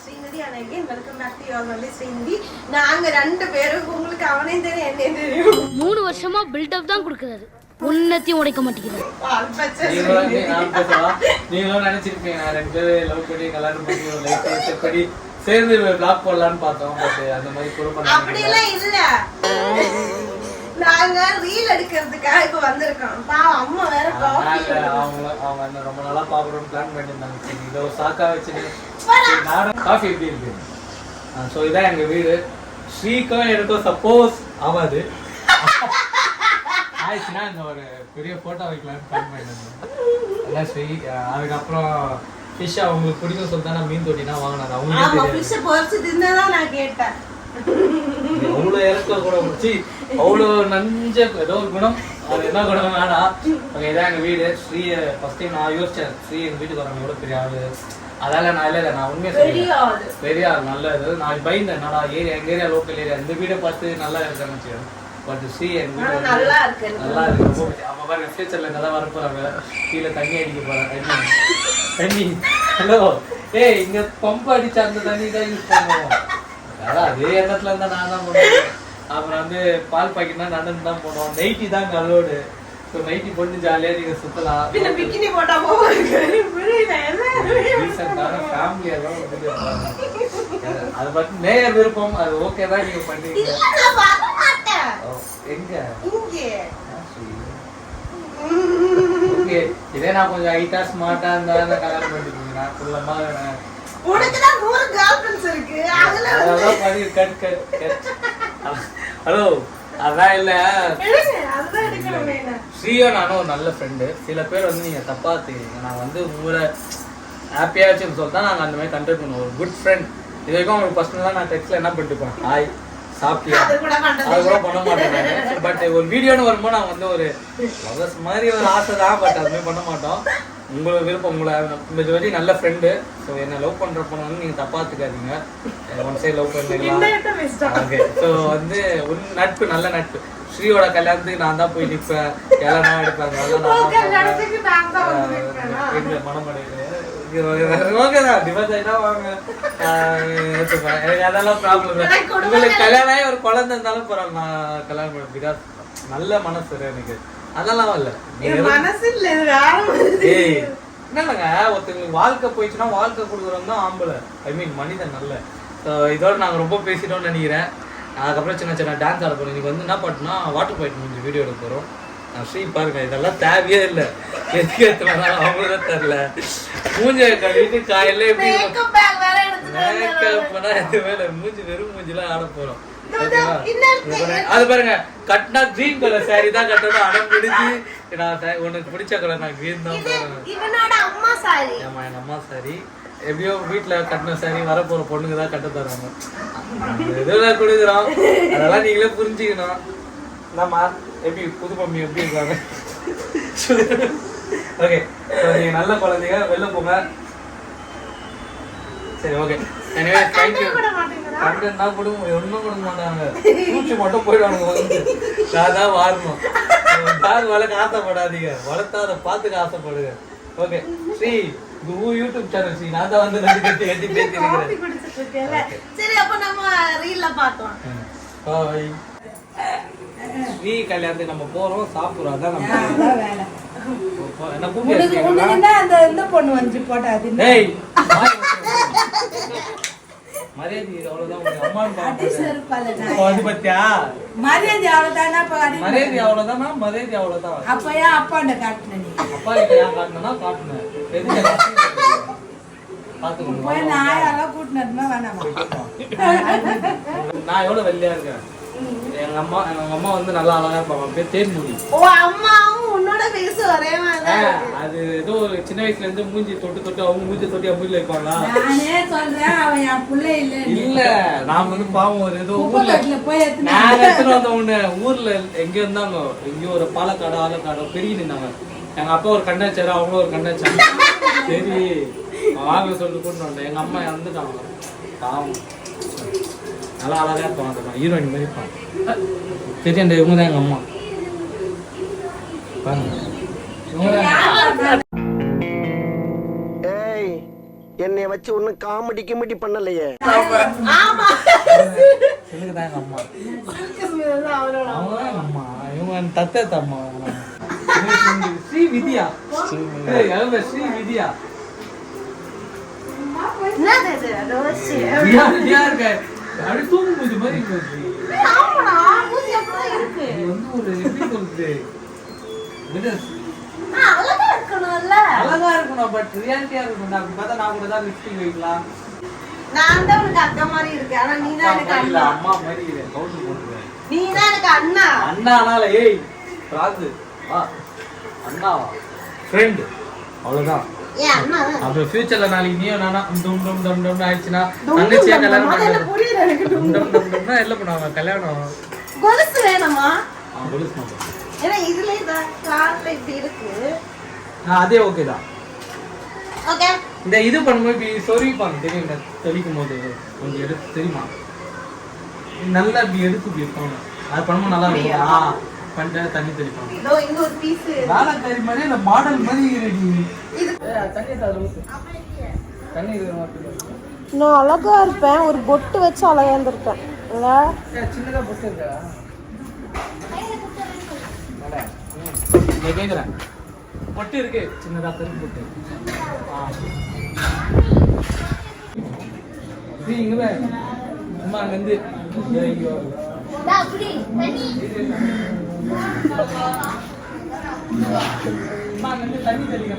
Srinidhi and again welcome back to your only Srinidhi. நாங்க ரெண்டு பேரும் உங்களுக்கு அவனே தெரியும் என்ன தெரியும் 3 வருஷமா பில்ட் அப் தான் கொடுக்கறாரு. உன்னத்தையும் உடைக்க மாட்டேங்கிறாரு. நீங்களும் நினைச்சிருப்பீங்க நான் ரெண்டு பேரும் லவ் பண்ணி கல்யாணம் பண்ணி ஒரு லைஃப் செட் பண்ணி சேர்ந்து பிளாக் போடலாம்னு பார்த்தோம். பட் அந்த மாதிரி கூட பண்ண அப்படி எல்லாம் இல்ல. நாங்க ரீல் எடுக்கிறதுக்காக இப்ப வந்திருக்கோம். பாவம் அம்மா வேற காஃபி அவங்க ரொம்ப நாளா பாக்குறோம் பிளான் பண்ணிருந்தாங்க. சரி இதோ சாக்கா வச்சுட்டு நானும் காஃபி எப்படி இருக்கு. ஸோ இதான் எங்க வீடு. ஸ்ரீக்கும் எனக்கும் சப்போஸ் ஆகாது ஆயிடுச்சுன்னா இந்த ஒரு பெரிய போட்டோ வைக்கலாம்னு பிளான் பண்ணிருந்தோம். அதான் ஸ்ரீ. அதுக்கப்புறம் ஃபிஷ் அவங்களுக்கு பிடிக்கும் சொல்லிட்டு நான் மீன் தொட்டினா வாங்கினாரு. அவங்களுக்கு அவ்வளோ இறக்க கூட முடிச்சு அவ்வளோ நஞ்ச ஏதோ ஒரு குணம். அது என்ன குணம் வேணாம். ஓகே இதான் எங்கள் வீடு. ஸ்ரீயை ஃபர்ஸ்ட் டைம் நான் யோசிச்சேன் ஸ்ரீ எங்கள் வீட்டுக்கு வரவங்க எவ்வளோ பெரிய ஆளு. அதெல்லாம் நான் இல்லை நான் உண்மையை சொல்லுவேன் பெரிய ஆள் நல்லது. நான் பயந்தேன் என்னடா ஏரியா எங்கள் ஏரியா லோக்கல் ஏரியா இந்த வீடை பார்த்து நல்லா இருக்கேன்னு வச்சுக்கேன். பட் ஸ்ரீ எங்கள் வீடு நல்லா இருக்கு ரொம்ப. அப்போ பாருங்க ஃபியூச்சரில் இங்கே தான் வரப்போறாங்க. கீழே தண்ணி அடிக்க போகிறேன். தண்ணி ஹலோ ஏய் இங்கே பம்ப் அடிச்சா அந்த தண்ணி தான் யூஸ் பண்ணுவோம். அதான் அதே இடத்துல இருந்தா நான் தான் போடுவேன். அப்புறம் வந்து பால் பாக்கெட்னா நடந்து தான் போனோம். நைட்டி தான் கலோடு. ஸோ நைட்டி போட்டு ஜாலியாக நீங்கள் சுற்றலாம். ஃபேமிலி எல்லாம் அதை பற்றி நேர் விருப்பம் அது ஓகே தான் நீங்கள் பண்ணுவீங்க. எங்க ஓகே இதே நான் கொஞ்சம் ஹைட்டா ஸ்மார்ட்டா இருந்தா நான் கல்யாணம் பண்ணிருக்கீங்க. நான் குள்ளமா ஹலோ அதான் இல்ல ஸ்ரீயோ நானும் ஒரு நல்ல ஃப்ரெண்டு. சில பேர் வந்து நீங்க தப்பா தெரியுங்க. நான் வந்து உங்களை ஹாப்பியா வச்சுன்னு சொல்லிட்டு நாங்கள் அந்த மாதிரி கண்டக்ட் பண்ணுவோம். ஒரு குட் ஃப்ரெண்ட். இது வரைக்கும் உங்களுக்கு பர்சனலாக நான் டெக்ஸ்ட்ல என்ன பண்ணிட்டுப்பேன் ஹாய் சாப்பிட்டியா அது கூட பண்ண மாட்டேன். பட் ஒரு வீடியோன்னு வரும்போது நான் வந்து ஒரு லவர்ஸ் மாதிரி ஒரு ஆசை தான். பட் அதுமாதிரி பண்ண மாட்டோம். உங்களுக்கு விருப்பம் உங்களை இது வரைக்கும் நல்ல ஃப்ரெண்டு. ஸோ என்ன லவ் பண்ணுற பொண்ணு வந்து நீங்கள் தப்பா எடுத்துக்காதீங்க. ஒன் சைடு லவ் பண்ணிக்கலாம். ஓகே ஸோ வந்து ஒரு நட்பு நல்ல நட்பு. ஸ்ரீயோட கல்யாணத்துக்கு நான் தான் போய் நிற்பேன். எல்லாம் எடுப்பாங்க மனமடைகிறேன். ஓகேதான் டிவைஸ் ஆகிட்டா வாங்க எனக்கு அதெல்லாம் ப்ராப்ளம் இல்லை. உங்களுக்கு கல்யாணம் ஆகி ஒரு குழந்தை இருந்தாலும் பரவாயில்ல நான் கல்யாணம் பண்ண. பிகாஸ் நல்ல மனசு எனக்கு அதெல்லாம் இல்லை. ஏய் என்னங்க ஒருத்தங்களுக்கு வாழ்க்கை போயிடுச்சுன்னா வாழ்க்கை கொடுக்குறவங்க தான் ஆம்பளை. ஐ மீன் மனிதன் நல்ல. ஸோ இதோட நாங்கள் ரொம்ப பேசிட்டோம்னு நினைக்கிறேன். அதுக்கப்புறம் சின்ன சின்ன டான்ஸ் ஆட போகிறோம். இன்னைக்கு வந்து என்ன பாட்டுனா வாட்டர் பாயிண்ட் முடிஞ்சு வீடியோ எடுக்க போகிறோம். ஸ்ரீ பாருங்க இதெல்லாம் தேவையே இல்லை. எதுக்கு எத்தனை அவங்களும் தெரில. மூஞ்ச கழுவிட்டு காலையில எப்படி மேக்கப்னா எதுவுமே இல்லை. மூஞ்சி வெறும் மூஞ்சிலாம் ஆட போகிறோம். அது பாருங்க கட்டினா கிரீன் கலர் சாரி தான் கட்டணும். அடம் பிடிச்சி நான் உனக்கு பிடிச்ச கலர் நான் கிரீன் தான் போறேன். ஆமா எங்க அம்மா சாரி எப்படியோ வீட்டுல கட்டின சாரி வரப்போற பொண்ணுங்க தான் கட்ட தராங்க. இதெல்லாம் கொடுக்குறோம். அதெல்லாம் நீங்களே புரிஞ்சுக்கணும். என்னம்மா எப்படி புது மம்மி எப்படி இருக்காங்க. ஓகே நீங்க நல்ல குழந்தைங்க வெளில போங்க. சரி ஓகே எனிவே தேங்க்யூ. கண்டென்ட்னா கொடுங்க ஒன்றும் கொடுக்க மாட்டாங்க. பூச்சி மட்டும் போயிடுவாங்க. வந்து நான் தான் வாரணும். டாக் வளர்க்க ஆசைப்படாதீங்க. வளர்த்தா அதை பார்த்துக்க ஆசைப்படுங்க. Okay Sri YouTube channel Sri நான் தான் வந்து நடி கட்டி கட்டி பேசிருக்கிறேன். சரி அப்ப நம்ம ரீல்ல பார்த்தோம். ஹாய் ஸ்ரீ கல்யாணத்துக்கு நம்ம போறோம் சாப்பிடுறோம். அதான் நம்ம வேலை. என்ன கூப்பிட்டு அந்த இந்த பொண்ணு வந்து போட்டா அது டேய் மரியாதை அவ்வளவுதான். உங்க அம்மான்னு பாத்து அது பத்தியா மரியாதை அவ்வளவுதானா மரியாதை அவ்வளவுதானா மரியாதை அவ்வளவுதான். அப்ப ஏன் அப்பாண்ட காட்டுன நீ அப்பா கிட்ட ஏன் காட்டுனா காட்டுனேன். எதுக்கு பாத்துக்கோங்க. போய் நாயெல்லாம் கூட்டினதுமா வேணாமா. நான் எவ்வளவு வெள்ளையா இருக்கேன். எங்க அம்மா வந்து நல்லா அழகா இருப்பாங்க. பேர் தேன்மொழி. ஓ அம்மாவும் உன்னோட பேச ஒரே மாதிரி. அது ஏதோ ஒரு சின்ன வயசுல இருந்து மூஞ்சி தொட்டு அவங்க மூஞ்சி தொட்டி மூஞ்சில வைப்பாங்களா. நானே சொல்றேன் அவன் என் பிள்ளை இல்ல நான் வந்து பாவம் ஒரு ஏதோ ஊர்ல நான் எடுத்துட்டு வந்த உடனே ஊர்ல எங்க இருந்தாங்க எங்கேயோ ஒரு பாலக்காடு ஆலக்காடு பெரிய நின்னாங்க. எங்க அப்பா ஒரு கண்டாச்சாரு அவங்களும் ஒரு கண்டாச்சாரு. சரி வாங்க சொல்லிட்டு கூட்டு வந்தேன். எங்க அம்மா இறந்துட்டாங்க பாவம். நல்லா அழகா இருப்பாங்க. ஹீரோயின் மாதிரி இருப்பாங்க. தெரியும் இவங்க தான் எங்க அம்மா. பாருங்க என்னைய வச்சு ஒன்னும் காமெடி கிமெடி பண்ணலையே. ஆமா சிலுக்குதான் எங்க அம்மா. சில்க் ஸ்மிதா தான் அவளோட அவங்க எங்க அம்மா. இவங்க தத்தை அம்மா. ஸ்ரீ வித்யா. ஸ்ரீ வித்யா. என்னது இது ரோசி வித்யா இருக்க. அப்படி தூங்குது மாதிரி இருக்கு. ஆமாடா மூஞ்சி அப்படிதான் இருக்கு இது வந்து ஒரு எப்படி சொல்றது? அழகா இருக்கணும்ல அழகா இருக்கணும் பட் ரியாலிட்டியா இருக்கணும். அப்படி பார்த்தா நான் கூட தான் லிப்ஸ்டிக் வைக்கலாம். நான் தான் உனக்கு அக்கா மாதிரி இருக்கேன் ஆனா நீ தான் எனக்கு அண்ணா அம்மா மாதிரி இல்லை. கவுண்டர் போட்டுருவேன். நீ தான் எனக்கு அண்ணா அண்ணானால ஏய் பிராது வா அண்ணாவா ஃப்ரெண்ட் அவ்வளவுதான். ஏன் அண்ணா அப்புறம் ஃபியூச்சர்ல நாளைக்கு நீயும் நானா டும் டும் டும் டும் ஆயிடுச்சுன்னா தங்கச்சியா கல்யாணம் முதல்ல புரியல எனக்கு டும் டும் டும் டும்னா எல்லாம் பண்ணுவாங்க கல்யாணம். கொலுசு வேணுமா கொலுசு மாட்டோம். ஏன்னா இதுல இந்த கார்ல இப்படி இருக்கு அதே ஓகே தான். ஓகே இந்த இது பண்ணும்போது இப்படி சொருவிப்பாங்க தெரியும். இந்த தெளிக்கும் போது கொஞ்சம் எடுத்து தெரியுமா நல்லா இப்படி எடுத்து இப்படி இருப்பாங்க. அது பண்ணும்போது நல்லா இருக்கும். பண்ணிட்டு தண்ணி தெளிப்பாங்க. இதோ இங்க ஒரு பீஸ் வேலை தெரி மாதிரி இந்த மாடல் மாதிரி ரெடி. இது தண்ணி தண்ணி நான் அழகா இருப்பேன் ஒரு பொட்டு வச்சு அழகா இருந்திருப்பேன் இல்ல சின்னதா பொட்டு இருக்கா? கேக்குறேன் பொட்டு இருக்கு சின்னதா கருப்பு பொட்டு. இங்க வே அம்மா அங்க இருந்து தண்ணி தெளிக்க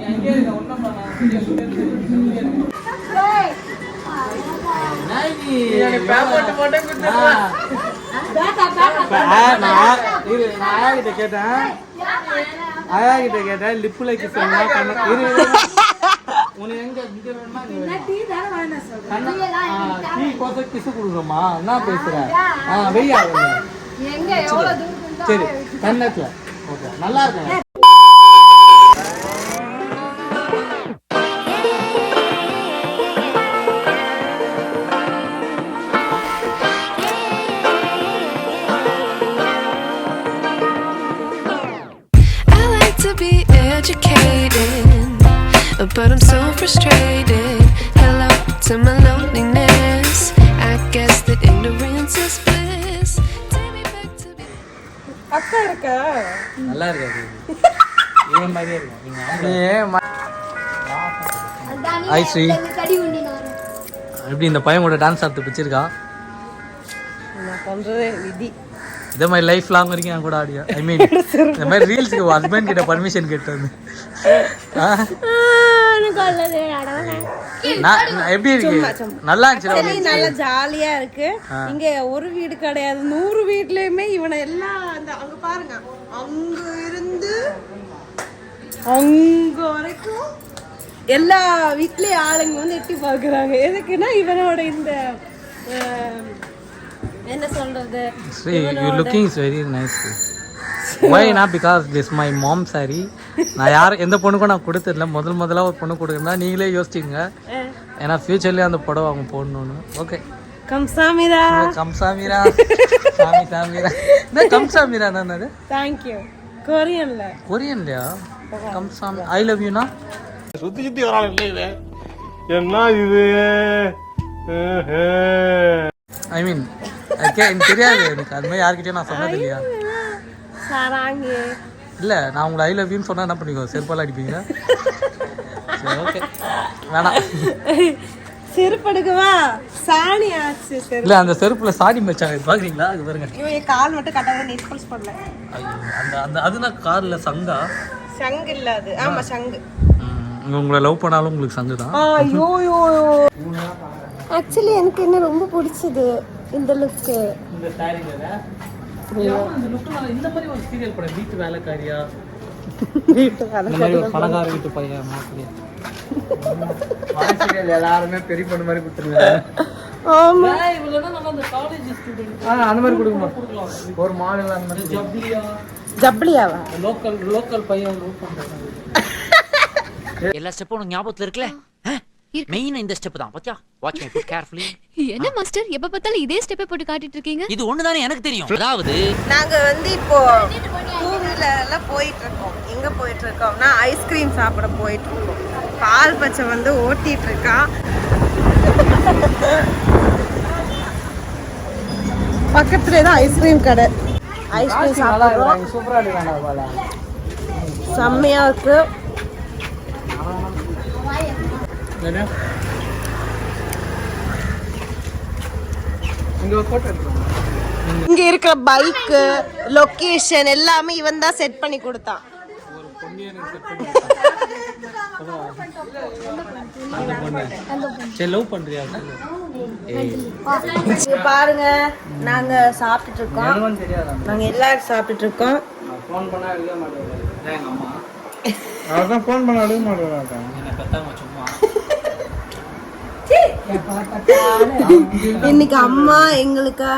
அங்கே இருக்க ஒன்றும் ஆயா கிட்ட கேட்டேன் லிப்புல கிஸ் உனக்கு எங்க இங்க வேணுமா டீ கோச கிஸ் கொடுக்குறோமா என்ன பேசுற வெய்யா சரி கண்ணத்துல ஓகே நல்லா இருக்கு. But I'm so frustrated. Hello to my loneliness. I guess that ignorance is bliss. Take me back to be. அக்கா இருக்கா நல்லா இருக்காது இவன் மாதிரியே இருக்கும். ஐ ஸ்ரீ எப்படி இந்த பையன் கூட டான்ஸ் ஆடுறது பிடிச்சிருக்கா? நான் பண்றதே விதி இதே மாதிரி லைஃப் லாங் வரைக்கும் என் கூட ஆடியா? ஐ மீன் இந்த மாதிரி ரீல்ஸுக்கு ஹஸ்பண்ட் கிட்ட பர்மிஷன் கேட்டது. எப்படி இருக்கு? நல்லா இருந்துச்சு. நல்லா ஜாலியா இருக்கு. இங்க ஒரு வீடு கிடையாது 100 வீட்லயுமே இவனை எல்லாம் அந்த அங்க பாருங்க அங்க இருந்து அங்க வரைக்கும் எல்லா வீட்லயும் ஆளுங்க வந்து எட்டி பாக்குறாங்க. எதுக்குன்னா இவனோட இந்த என்ன சொல்றது you looking is very nice. Why not? Because this my mom saree. நான் யார் எந்த பொண்ணுக்கும் நான் கொடுத்ததில்ல. முதல்ல ஒரு பொண்ணு கொடுக்குறா நீங்களே யோசிச்சிங்க. ஏன்னா ஃபியூச்சர்லேயே அந்த புடவை அவங்க போடணும்னு. ஓகே கம்சாமிரா கம்சாமிரா சாமி சாமிரா இந்த கம்சாமிரா தான் அது. தேங்க்யூ கொரியன்லையா கம்சாமி ஐ லவ் யூனா சுத்தி வரான் இல்லை என்ன இது? ஐ மீன் எனக்கு தெரியாது. எனக்கு அது மாதிரி யார்கிட்டயும் நான் சொன்னது இல்லையா? இல்ல நான் உங்களை ஐ லவ் யூன்னு சொன்னா என்ன பண்ணிக்கோ செருப்பால அடிப்பீங்க. சரி ஓகே வேணாம் செருப்படுக்குவா சாணி ஆச்சு. இல்ல அந்த செருப்புல சாடி மச்சாங்க பாக்குறீங்களா? அது பாருங்க இவன் கால் மட்டும் கட்டாத நெட்ஃபில்ஸ் பண்ணல. அந்த அந்த அதுனா கார்ல சங்கா சங்கு இல்ல அது. ஆமா சங்கு. உங்களை லவ் பண்ணாலும் உங்களுக்கு சங்கு தான். ஐயோ ஆக்சுவலி எனக்கு என்ன ரொம்ப பிடிச்சது இந்த லுக். இந்த சாரில இந்த லுக்னால இந்த மாதிரி ஒரு சீரியல் படம் வீட்டு வேலைக்காரியா இந்த மாதிரி ஒரு பணக்கார வீட்டு பையன் மாப்பிள்ளையா சீரியல் எல்லாருமே பெரிய பொண்ணு மாதிரி கொடுத்துருங்க. ஆமா இவளனா நம்ம அந்த காலேஜ் ஸ்டூடண்ட் அந்த மாதிரி கொடுக்குமா? ஒரு மாடல் அந்த மாதிரி ஜப்ளியாவா லோக்கல் பையன் லவ் பண்றாங்க. எல்லா ஸ்டெப்பும் உனக்கு ஞாபகத்துல இருக்குல்ல? மெயின் இந்த ஸ்டெப் தான் பாத்தியா? Watch my foot carefully. என்ன மாஸ்டர் எப்ப பார்த்தாலும் இதே ஸ்டெப்பை போட்டு காட்டிட்டு இருக்கீங்க? இது ஒண்ணுதானே எனக்கு தெரியும். அதாவது நாங்க வந்து இப்போ 2 எல்லாம் போயிட்டு இருக்கோம். எங்க போயிட்டு இருக்கோம்னா ஐஸ்கிரீம் சாப்பிட போயிட்டு இருக்கோம். பால் பச்சை வந்து ஓட்டிட்டு இருக்கான். பக்கத்துல தான் ஐஸ்கிரீம் கடை. ஐஸ்கிரீம் சாப்பிடுறோம். சூப்பரா இருக்காங்க. செம்மையா இருக்கு. இங்க இருக்கிற பைக்கு லொகேஷன் எல்லாமே இவன் தான் செட் பண்ணி கொடுத்தான். பாருங்க நாங்க சாப்பிட்டுட்டு இருக்கோம். நாங்க எல்லாரும் சாப்பிட்டுட்டு இருக்கோம். இன்னைக்கு அம்மா எங்களுக்கு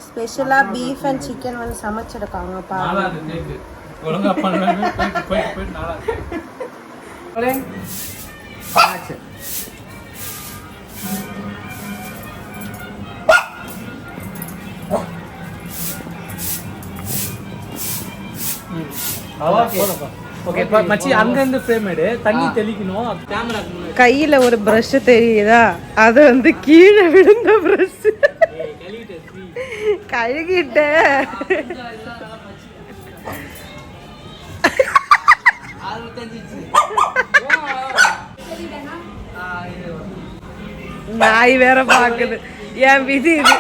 ஸ்பெஷலா பீஃப் அண்ட் சிக்கன் வந்து சமைச்சிருக்காங்க. கையில ஒரு பிரஷ் தெரியுதா? அது வந்து கீழே விழுந்த பிரஷ். கழுகிட்ட நாய் வேற பாக்குது. என் விதி இது.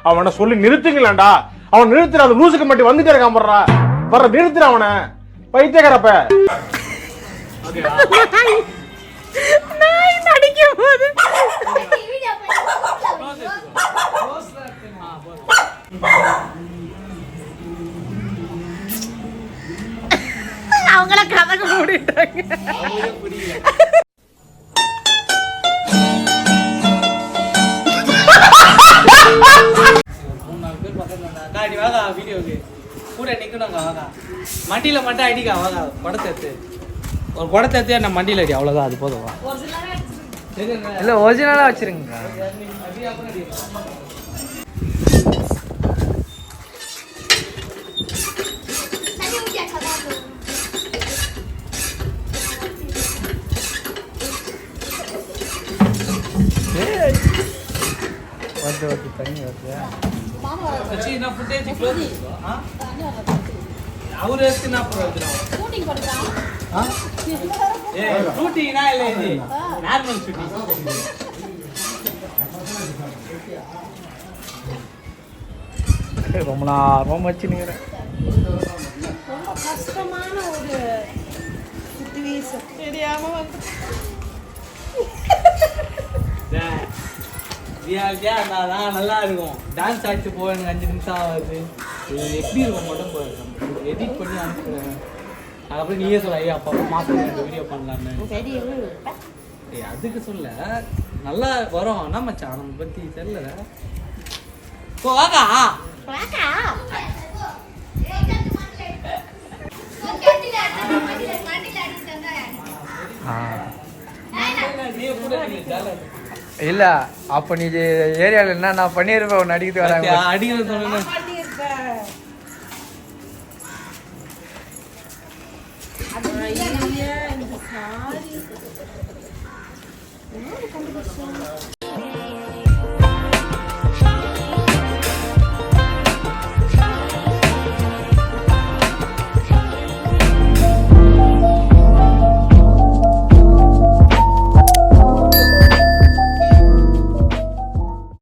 அவனை சொல்லி நிறுத்துங்களேன்டா. அவன் நிறுத்துற அந்த லூசுக்கு மட்டும் வந்துட்டே இருக்கான். வர்ற நிறுத்துற அவனை பைத்தியக்காரப்ப. நாய் நடிக்கும் போது அவங்கள கதக்கு மூடிட்டாங்க. மண்டியில மட்டும் அடிக்கா வாங்க. குடத்தை ஒரு குடத்தை நம்ம மண்டியில அடி. அவ்வளவுதான், அது போதும். இல்ல ஒரிஜினலா வச்சிருங்க. தண்ணி வருது. அவரு ரொம்ப நேரம் வச்சுனுங்கிறேன். கஷ்டமான ஒரு சிச்சுவேஷன் தெரியாம வந்து நல்லா இருக்கும். டான்ஸ் ஆடிட்டு போக எனக்கு 5 நிமிஷம் ஆகுது. எப்படி இருக்கும் மட்டும் எடிட் பண்ணி அனுப்புறேன். அதுக்கப்புறம் நீயே சொல்ல, ஐயா அப்பா மாசம் வீடியோ பண்ணலான்னு. அதுக்கு சொல்ல நல்லா வரும். என்ன மச்சான் நம்ம பத்தி தெரியல. வாக்கா இல்ல அப்ப நீ ஏரியால என்ன நான் பண்ணிருப்பேன். உன்னை அடிக்கிறது வராங்க. அடிக்கிறது சொல்லுங்க. சாரி